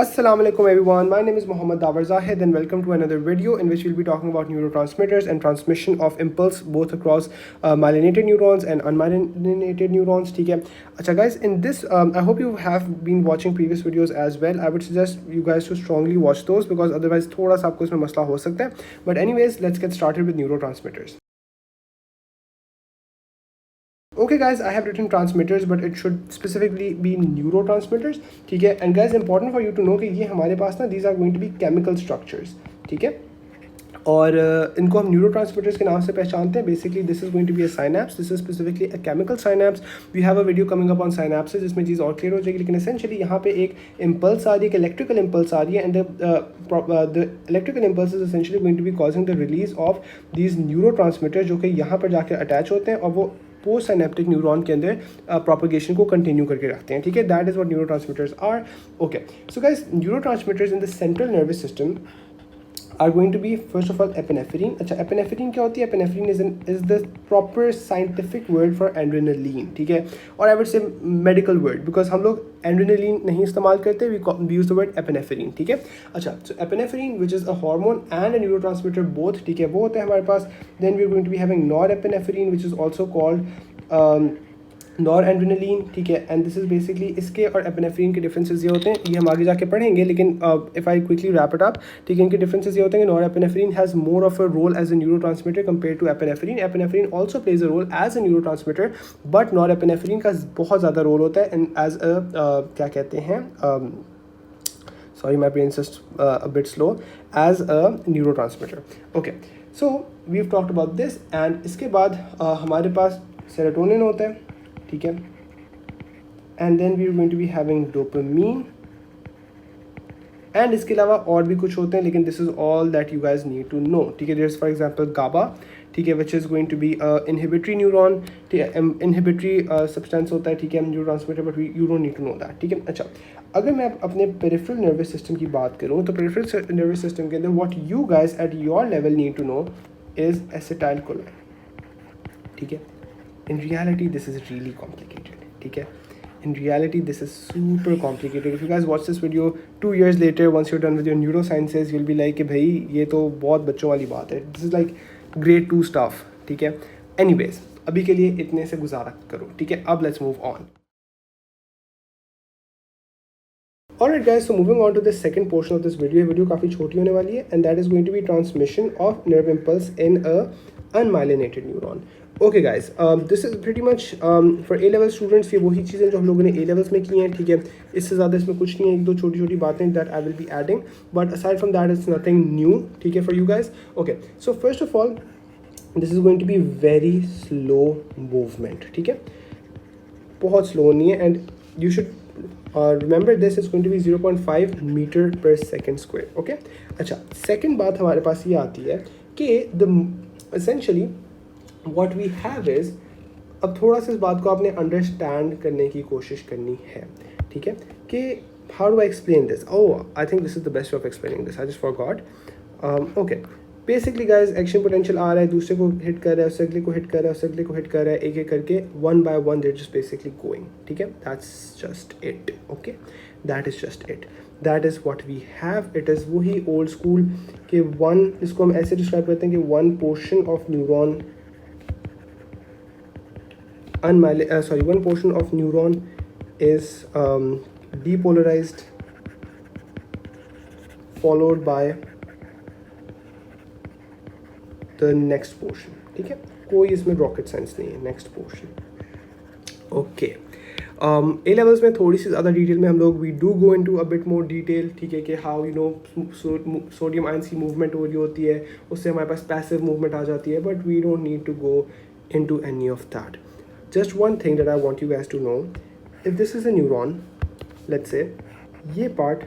Assalamu alaikum everyone, my name is Mohammad Dawar Zahid and welcome to another video in which we'll be talking about neurotransmitters and transmission of impulse both across myelinated neurons and unmyelinated neurons. ठीक है अच्छा guys, in this I hope you have been watching previous videos as well. I would suggest you guys to strongly watch those because otherwise थोड़ा सा आपको इसमें मसला हो सकता है. But anyways, let's get started with neurotransmitters. Okay guys, I have written transmitters but it should specifically be neurotransmitters. ठीक है, and guys important for you to know कि ये हमारे पास ना these are going to be chemical structures. ठीक है, और इनको हम न्यूरोट्रांसमीटर्स के नाम से पहचानते हैं. Basically this is going to be a synapse. This is specifically a chemical synapse. We have a video coming up on synapses जिसमें चीज़ और क्लियर हो जाएगी. लेकिन एसेंशियली यहाँ पे एक इम्पल्स आ रही है, एक इलेक्ट्रिकल इम्पल्स आ रही है, and the electrical impulse is essentially going to be causing the release of these neurotransmitter जो कि यहाँ पर जाकर अटैच होते हैं और वो पोस्ट साइनेप्टिक न्यूरॉन के अंदर प्रोपगेशन को कंटिन्यू करके रखते हैं. ठीक है, that is what neurotransmitters are. Okay, so guys, neurotransmitters in the central nervous system are going to be first of all epinephrine. अच्छा, epinephrine क्या होती है? Epinephrine is the proper scientific word for adrenaline. ठीक है, और I would say medical word because हम लोग adrenaline नहीं इस्तेमाल करते, we use the word epinephrine. ठीक है, अच्छा, so epinephrine which is a hormone and a neurotransmitter both. ठीक है, वो होता है हमारे पास. Then we are going to be having norepinephrine which is also called nor adrenaline. ठीक है, एंड दिस इज बेसिकली इसके और एपिनेफ्रीन के डिफरेंसेस ये होते हैं, ये हम आगे जाके पढ़ेंगे. लेकिन if I quickly wrap it up, ठीक है, इनके डिफरेंसेस ये होते हैं कि norepinephrine has more of a role as a neurotransmitter compare to epinephrine. Epinephrine also plays a role as a neurotransmitter but norepinephrine का बहुत ज़्यादा रोल होता है एंड एज अ क्या कहते हैं, sorry my brain is just a bit slow, as a neurotransmitter. Okay, so we've talked about this and इसके बाद हमारे पास सेरोटोनिन होता है. ठीक है, and then we are going to be having dopamine and इसके अलावा और भी कुछ होते हैं लेकिन this is all that you guys need to know. ठीक है, there is for example GABA. ठीक है, which is going to be inhibitory neuron. ठीक है, इनहिबिटरी सब्सटेंस होता है. ठीक है, neurotransmitter but you don't need to know that. ठीक है, अच्छा, अगर मैं अपने पेरिफेरल नर्वस सिस्टम की बात करूँ तो पेरिफेरल नर्वस सिस्टम के अंदर what you guys at your level need to know is acetylcholine. ठीक है, in reality this is really complicated. ठीक है, in reality this is super complicated. If you guys watch this video 2 years later once you're done with your neurosciences you'll be like कि भाई ये तो बहुत बच्चों वाली बात है. This is like grade 2 stuff. ठीक है, anyways अभी के लिए इतने से गुजारा करो. ठीक है, अब let's move on. Alright guys, so moving on to the second portion of this video. ये वीडियो काफ़ी छोटी होने वाली है and that is going to be transmission of nerve impulse in a unmyelinated neuron. Okay guys, this is pretty much for a level students. ये वही चीज़ें जो हम लोगों ने ए लेवल्स में की हैं. ठीक है, इससे ज़्यादा इसमें कुछ नहीं है, एक दो छोटी छोटी बातें that I will be adding but aside from that it's nothing new. ठीक है, for you guys. Okay, so first of all this is going to be very slow movement. ठीक है, बहुत स्लो नहीं है and you should remember this is going to be 0.5 metre per second square. Okay, अच्छा, second बात हमारे पास ये आती है कि the essentially what we have is, अब थोड़ा सा इस बात को आपने अंडरस्टैंड करने की कोशिश करनी है. ठीक है, कि how do I explain this? Oh, I think this is the best way of explaining this. I just forgot. Okay, basically guys, action potential आ रहा है, दूसरे को हिट कर रहा है, उससे अगले को हिट कर रहा है, उससे अगले को हिट कर रहा है, एक एक करके one by one they're just basically going. ठीक है, that's just it. Okay, that is just it. That is what we have. It is वही old school के one, इसको हम ऐसे डिस्क्राइब करते हैं कि one portion of neuron one portion of neuron is depolarized followed by the next portion. ठीक है, कोई इसमें रॉकेट साइंस नहीं है. Next portion. Okay, A levels में थोड़ी सी ज़्यादा डिटेल में हम लोग we do go into a bit more detail. ठीक है, कि how you know sodium ions की मूवमेंट हो रही होती है, उससे हमारे पास पैसिव मूवमेंट आ जाती है but we don't need to go into any of that. Just one thing that I want you guys to know, if this is a neuron, let's say ये part,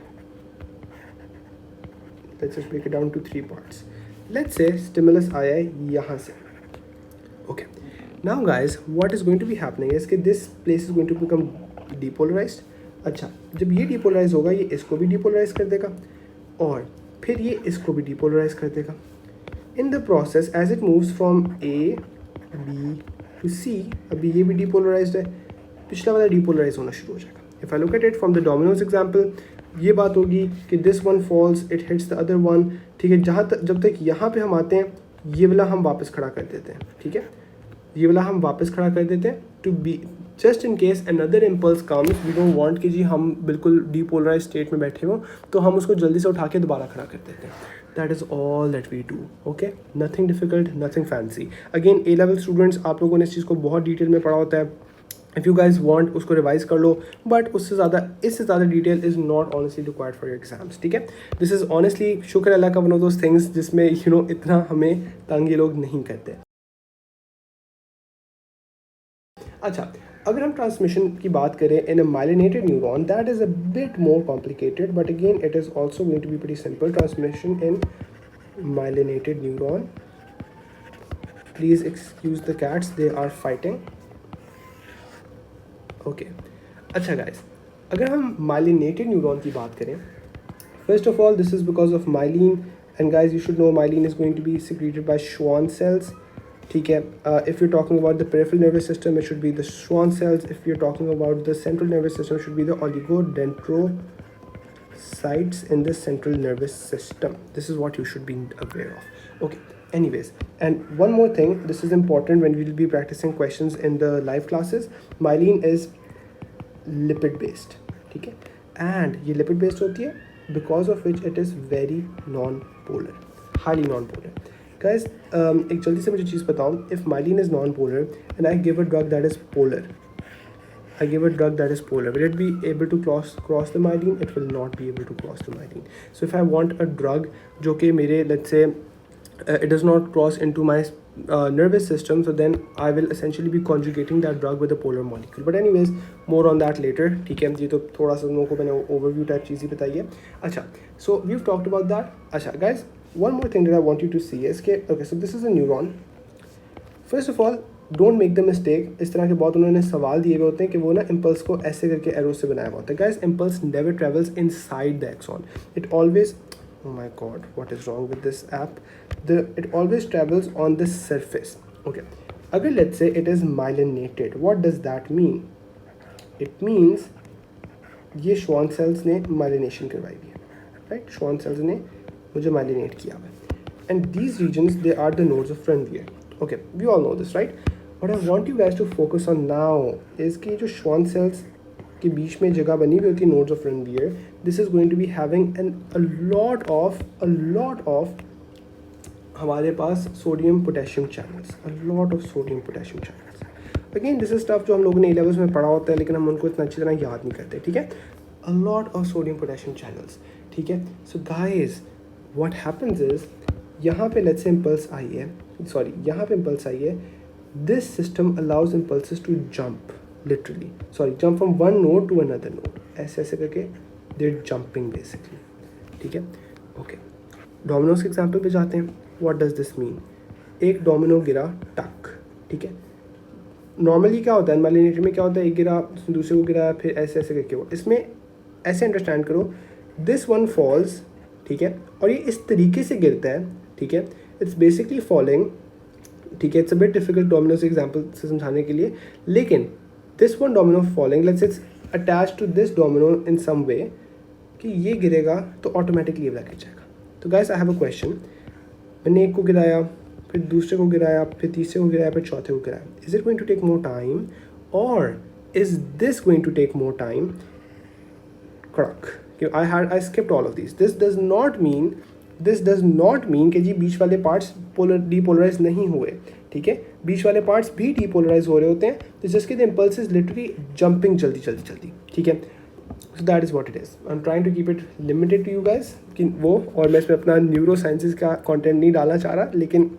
let's just break it down to 3 parts. Let's say stimulus आया है यहाँ से. Okay, now guys what is going to be happening is कि this place is going to become depolarized. अच्छा, जब ये depolarize होगा ये इसको भी depolarize कर देगा और फिर ये इसको भी depolarize कर देगा. In the process as it moves from A, B to C, अभी ये भी depolarized है, पिछला वाला depolarize होना शुरू हो जाएगा. If I look at it from the dominoes example, ये बात होगी कि this one falls it hits the other one, ठीक है। जहाँ तक जब तक यहाँ पे हम आते हैं ये वाला हम वापस खड़ा कर देते हैं, ठीक है, ये वाला हम वापस खड़ा कर देते हैं to be just in case another impulse comes, we don't want कि जी हम बिल्कुल डीपोलराइज स्टेट में बैठे हों, तो हम उसको जल्दी से उठा के दोबारा खड़ा कर देते हैं। That is all that we do, okay, nothing difficult, nothing fancy. Again A level students, आप लोगों ने इस चीज़ को बहुत डिटेल में पढ़ा होता है, इफ़ यू गाइज वांट उसको रिवाइज कर लो, बट इससे ज़्यादा detail is not honestly required for your exams, ठीक है। दिस इज़ ऑनेस्टली शुक्र अल्लाह का वन ऑफ दोज थिंग्स जिसमें इतना हमें तंग ये लोग नहीं करते। अच्छा, अगर हम ट्रांसमिशन की बात करें in a myelinated neuron, that is a bit more complicated, but again it is also going to be pretty simple. Transmission in myelinated neuron, please excuse the cats, they are fighting, okay. अच्छा guys, अगर हम myelinated neuron की बात करें, first of all this is because of myelin, and guys you should know myelin is going to be secreted by Schwann cells, ठीक है। If you talking about the peripheral nervous system, it should be the Schwann cells. If you talking about the central nervous system, should be the oligodendrocytes in the central nervous system. This is what you should be aware of, okay. Anyways, and one more thing, this is important when we will be practicing questions in the live classes. Myelin is lipid based, ठीक है, and ये lipid based होती है because of which it is very non-polar, highly non-polar. Guys, एक जल्दी से मुझे चीज़ बताओ, if myelin is non-polar and I give a drug that is polar, will it be able to cross the myelin? It will not be able to cross the myelin. So if I want a drug जो कि मेरे, let's say it does not cross into my nervous system, so then I will essentially be conjugating that drug with a polar molecule. But anyways, more on that later, ठीक है। ये तो थोड़ा सा लोगों को मैंने overview टाइप चीज़ ही बताई है। अच्छा, so we've talked about that. अच्छा guys, one more thing that I want you to see is कि okay, so this is a neuron. First of all, don't make the mistake, इस तरह के बहुत उन्होंने सवाल दिए हुए होते हैं कि वो ना इम्पल्स को ऐसे करके एरो से बनाया हुआ होता है। Guys, impulse never travels inside the axon, it always, oh my god, what is wrong with this app, it always travels on the surface, okay. अगर let's say it is myelinated, what does that mean? It means ये Schwann cells ने myelination करवाई हुई है, right? Schwann cells ने मुझे myelinate किया हुआ है, and these regions, they are the nodes of Ranvier, okay, we all know this, right? What I want you guys to focus on now is कि जो Schwann cells के बीच में जगह बनी हुई होती है nodes of Ranvier, this is going to be having a lot of हमारे पास sodium potassium channels, a lot of sodium potassium channels. Again this is stuff जो हम लोगों ने ए लेवल्स में पढ़ा होता है, लेकिन हम उनको इतना अच्छी तरह याद नहीं करते, ठीक है। अ lot of sodium potassium channels, ठीक है। So guys, what happens is, यहाँ पे लेट्स से इम्पल्स आई है, सॉरी यहाँ पे इम्पल्स आई है, this system allows impulses to jump, literally, sorry, jump from one node to another node, ऐसे ऐसे करके they're jumping basically, ठीक है, okay. डोमिनोज के एग्जाम्पल पे जाते हैं। what does this mean? एक डोमिनो गिरा टक, ठीक है। नॉर्मली क्या होता है माइलिनेटेड में, क्या होता है, एक गिरा दूसरे को गिरा, फिर ऐसे ऐसे करके वो, इसमें ऐसे अंडरस्टैंड करो, दिस वन फॉल्स, ठीक है, और ये इस तरीके से गिरता है, ठीक है, इट्स बेसिकली फॉलिंग, ठीक है। It's a bit difficult Domino's example से समझाने के लिए, लेकिन this one domino falling, let's say it's attached to this domino in some way, कि ये गिरेगा तो ऑटोमेटिकली ये वाला गिर जाएगा। तो guys, I have a question, मैंने एक को गिराया, फिर दूसरे को गिराया, फिर तीसरे को गिराया, फिर चौथे को गिराया, is it going to take more time or is this going to take more time? क्रक, I skipped all of this, this does not mean कि जी बीच वाले पार्ट्स डीपोलराइज नहीं हुए, ठीक है। बीच वाले पार्ट्स भी डीपोलराइज हो रहे होते हैं, तो जिसके the impulse is literally jumping जल्दी, ठीक है। So that is what it is. I am trying to keep it limited to you guys कि वो, और मैं इसमें अपना न्यूरो साइंसेज का कंटेंट नहीं डालना चाह रहा, लेकिन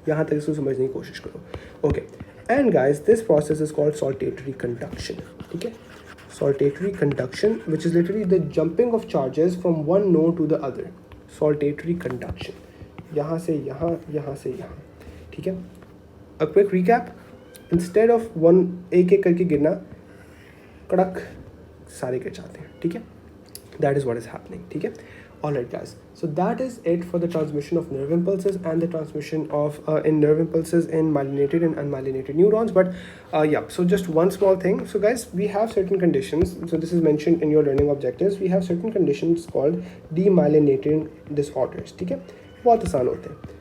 यहाँ तक इसको समझने की कोशिश करो, okay. And guys, this process is called saltatory conduction, ठीक है। Saltatory conduction, which is literally the jumping of charges from one node to the other, saltatory conduction, यहाँ से यहाँ, यहाँ से यहाँ, ठीक है। A quick recap, instead of one एक एक करके गिरना, कड़क सारे गिर जाते हैं, ठीक है। That is what is happening, ठीक है। Alright guys, so that is it for the transmission of nerve impulses and the transmission of in nerve impulses in myelinated and unmyelinated neurons. But yeah, so just one small thing. So guys, we have certain conditions. So this is mentioned in your learning objectives. We have certain conditions called demyelinating disorders. ठीक है, बहुत आसान होते हैं.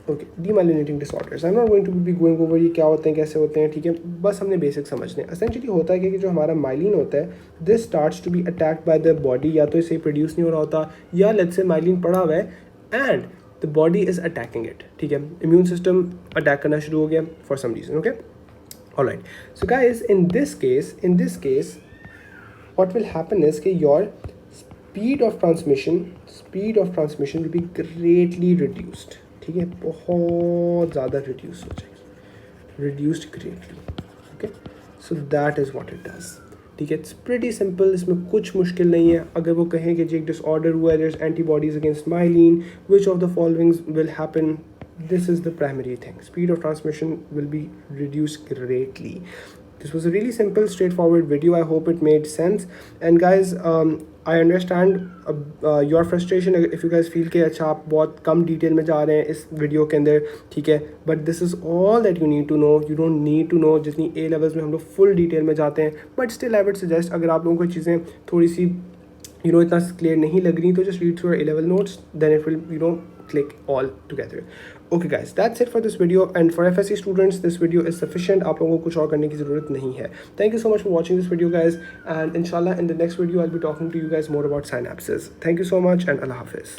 Okay, demyelinating disorders, I am not going to be going over ये क्या होते हैं, कैसे होते हैं, ठीक है, बस हमने बेसिक समझने. एसेंशियली होता है कि जो हमारा माइलिन होता है, this starts to be attacked by the body. या तो इसे प्रोड्यूस नहीं हो रहा होता, या लेट्स से माइलिन पड़ा हुआ है and the body is attacking it. ठीक है, इम्यून सिस्टम अटैक करना शुरू हो गया for some reason. Okay, alright. So guys, in this case what will happen is कि your speed of transmission will be greatly reduced. ठीक है, बहुत ज़्यादा रिड्यूस हो जाएगी, reduced greatly. Okay, so that is what it does. ठीक है, it's pretty simple, इसमें कुछ मुश्किल नहीं है. अगर वो कहें कि जी एक डिसऑर्डर हुआ है, there is antibodies against myelin, which of the followings will happen, this is the primary thing. Speed of transmission will be reduced greatly. This was a really simple, straightforward video. I hope it made sense. And guys, I understand your frustration if you guys feel कि अच्छा आप बहुत कम detail में जा रहे हैं इस video के अंदर. ठीक है, but this is all that you need to know. You don't need to know जितनी ए लेवल्स में हम लोग फुल डिटेल में जाते हैं. But still I would suggest, अगर आप लोगों को चीज़ें थोड़ी सी इतना क्लियर नहीं लग रही, तो just read through your A-level notes, then it will click all together. Okay guys, that's it for this video, and for FSC students this video is sufficient. आप लोगों को कुछ और करने की ज़रूरत नहीं है. Thank you so much for watching this video guys, and inshallah in the next video I'll be talking to you guys more about synapses. Thank you so much and Allah Hafiz.